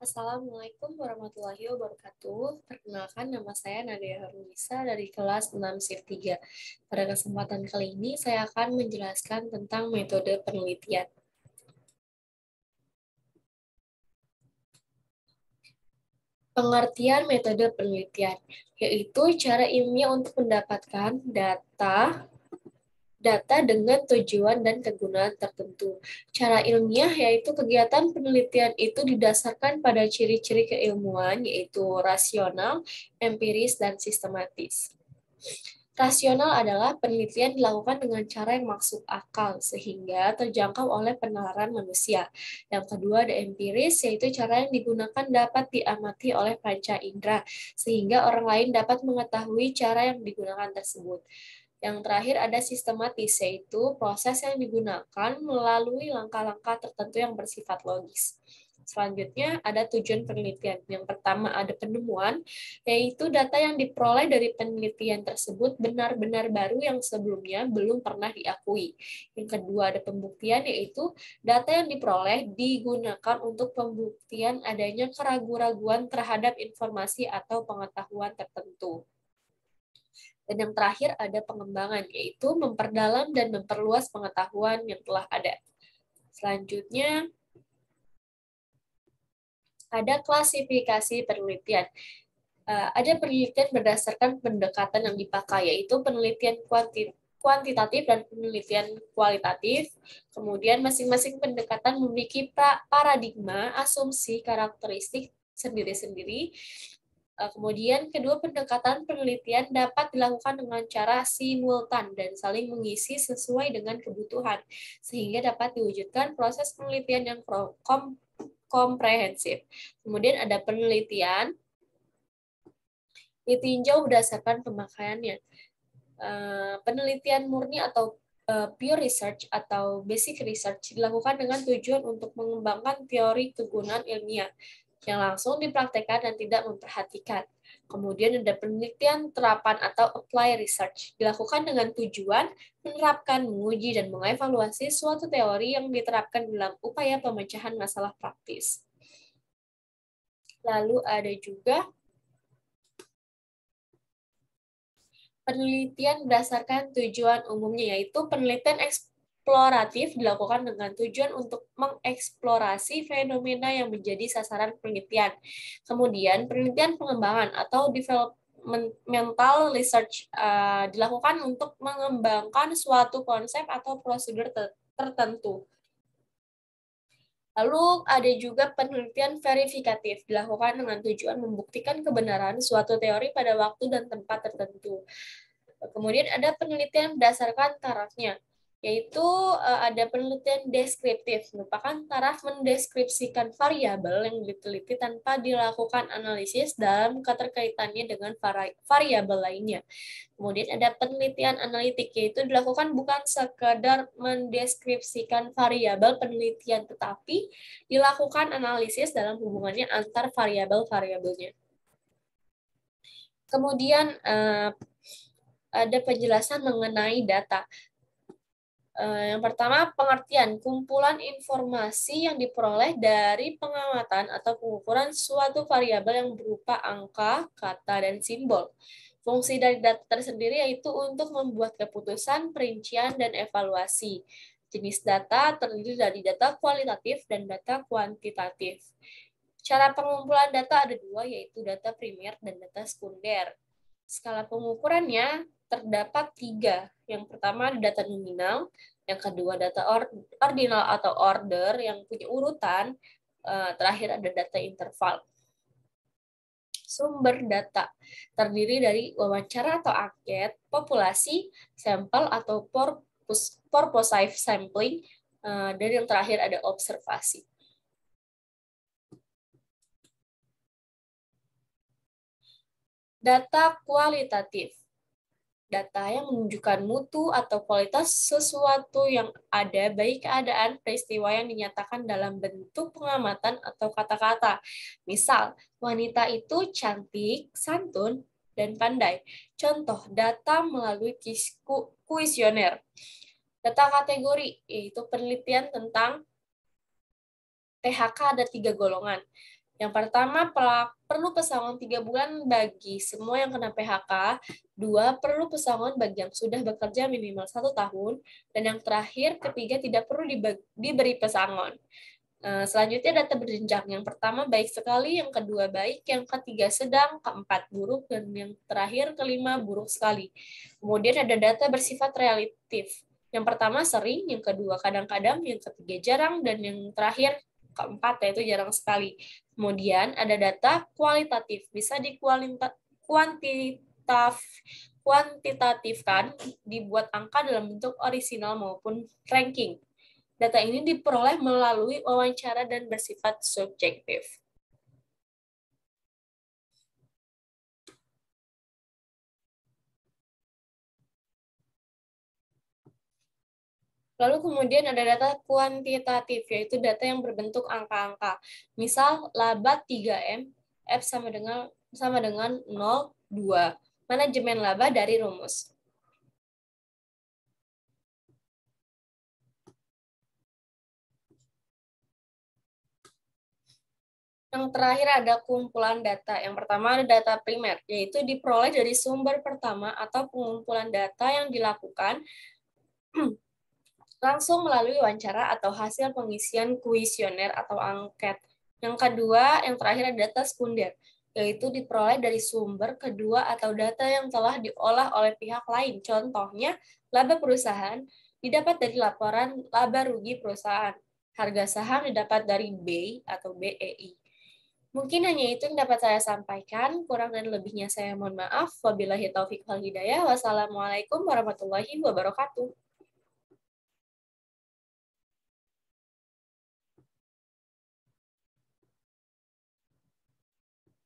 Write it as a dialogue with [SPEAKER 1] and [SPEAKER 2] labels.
[SPEAKER 1] Assalamualaikum warahmatullahi wabarakatuh. Perkenalkan, nama saya Nadia Harunisa dari kelas 6 SIP 3. Pada kesempatan kali ini, saya akan menjelaskan tentang metode penelitian. Pengertian metode penelitian, yaitu cara ilmiah untuk mendapatkan data dengan tujuan dan kegunaan tertentu. Cara ilmiah yaitu kegiatan penelitian itu didasarkan pada ciri-ciri keilmuan, yaitu rasional, empiris, dan sistematis. Rasional adalah penelitian dilakukan dengan cara yang masuk akal sehingga terjangkau oleh penalaran manusia. Yang kedua ada empiris, yaitu cara yang digunakan dapat diamati oleh panca indera sehingga orang lain dapat mengetahui cara yang digunakan tersebut. Yang terakhir ada sistematis, yaitu proses yang digunakan melalui langkah-langkah tertentu yang bersifat logis. Selanjutnya ada tujuan penelitian. Yang pertama ada penemuan, yaitu data yang diperoleh dari penelitian tersebut benar-benar baru yang sebelumnya belum pernah diakui. Yang kedua ada pembuktian, yaitu data yang diperoleh digunakan untuk pembuktian adanya keraguan-raguan terhadap informasi atau pengetahuan tertentu. Dan yang terakhir ada pengembangan, yaitu memperdalam dan memperluas pengetahuan yang telah ada. Selanjutnya, ada klasifikasi penelitian. Ada penelitian berdasarkan pendekatan yang dipakai, yaitu penelitian kuantitatif dan penelitian kualitatif. Kemudian masing-masing pendekatan memiliki paradigma, asumsi, karakteristik sendiri-sendiri. Kemudian kedua pendekatan penelitian dapat dilakukan dengan cara simultan dan saling mengisi sesuai dengan kebutuhan, sehingga dapat diwujudkan proses penelitian yang komprehensif. Kemudian ada penelitian ditinjau berdasarkan pemakaiannya. Penelitian murni atau pure research atau basic research dilakukan dengan tujuan untuk mengembangkan teori kegunaan ilmiah yang langsung dipraktekkan dan tidak memperhatikan. Kemudian ada penelitian terapan atau apply research dilakukan dengan tujuan menerapkan, menguji, dan mengevaluasi suatu teori yang diterapkan dalam upaya pemecahan masalah praktis. Lalu ada juga penelitian berdasarkan tujuan umumnya, yaitu penelitian eksploratif dilakukan dengan tujuan untuk mengeksplorasi fenomena yang menjadi sasaran penelitian. Kemudian penelitian pengembangan atau developmental research dilakukan untuk mengembangkan suatu konsep atau prosedur tertentu. Lalu ada juga penelitian verifikatif dilakukan dengan tujuan membuktikan kebenaran suatu teori pada waktu dan tempat tertentu. Kemudian ada penelitian berdasarkan tarafnya, yaitu ada penelitian deskriptif, merupakan taraf mendeskripsikan variabel yang diteliti tanpa dilakukan analisis dalam keterkaitannya dengan variabel lainnya. Kemudian ada penelitian analitik, yaitu dilakukan bukan sekedar mendeskripsikan variabel penelitian, tetapi dilakukan analisis dalam hubungannya antar variabel-variabelnya. Kemudian ada penjelasan mengenai data. Yang pertama, pengertian kumpulan informasi yang diperoleh dari pengamatan atau pengukuran suatu variabel yang berupa angka, kata, dan simbol. Fungsi dari data tersendiri yaitu untuk membuat keputusan, perincian, dan evaluasi. Jenis data terdiri dari data kualitatif dan data kuantitatif. Cara pengumpulan data ada dua, yaitu data primer dan data sekunder. Skala pengukurannya terdapat tiga. Yang pertama data nominal, yang kedua data ordinal atau order yang punya urutan, terakhir ada data interval. Sumber data terdiri dari wawancara atau angket, populasi, sampel atau purposive sampling, dan yang terakhir ada observasi. Data kualitatif. Data yang menunjukkan mutu atau kualitas sesuatu yang ada, baik keadaan, peristiwa yang dinyatakan dalam bentuk pengamatan atau kata-kata. Misal, wanita itu cantik, santun, dan pandai. Contoh, data melalui kuesioner. Data kategori, yaitu penelitian tentang PHK ada 3 golongan. Yang pertama, perlu pesangon 3 bulan bagi semua yang kena PHK. 2, perlu pesangon bagi yang sudah bekerja minimal 1 tahun. Dan yang terakhir, ketiga, tidak perlu diberi pesangon. Selanjutnya data berjenjang. Yang pertama baik sekali, yang kedua baik, yang ketiga sedang, keempat buruk, dan yang terakhir kelima buruk sekali. Kemudian ada data bersifat relatif. Yang pertama sering, yang kedua kadang-kadang, yang ketiga jarang, dan yang terakhir keempat yaitu jarang sekali. Kemudian ada data kualitatif, bisa kuantitatifkan, dibuat angka dalam bentuk orisinal maupun ranking. Data ini diperoleh melalui wawancara dan bersifat subjektif. Lalu kemudian ada data kuantitatif, yaitu data yang berbentuk angka-angka. Misal, laba 3M, F sama dengan 0,2. Manajemen laba dari rumus. Yang terakhir ada kumpulan data. Yang pertama ada data primer, yaitu diperoleh dari sumber pertama atau pengumpulan data yang dilakukan langsung melalui wawancara atau hasil pengisian kuesioner atau angket. Yang kedua, yang terakhir ada data sekunder, yaitu diperoleh dari sumber kedua atau data yang telah diolah oleh pihak lain. Contohnya, laba perusahaan didapat dari laporan laba rugi perusahaan. Harga saham didapat dari BEI atau BEI. Mungkin hanya itu yang dapat saya sampaikan. Kurang dan lebihnya saya mohon maaf. Wabillahi taufiq wal hidayah. Wassalamualaikum warahmatullahi wabarakatuh.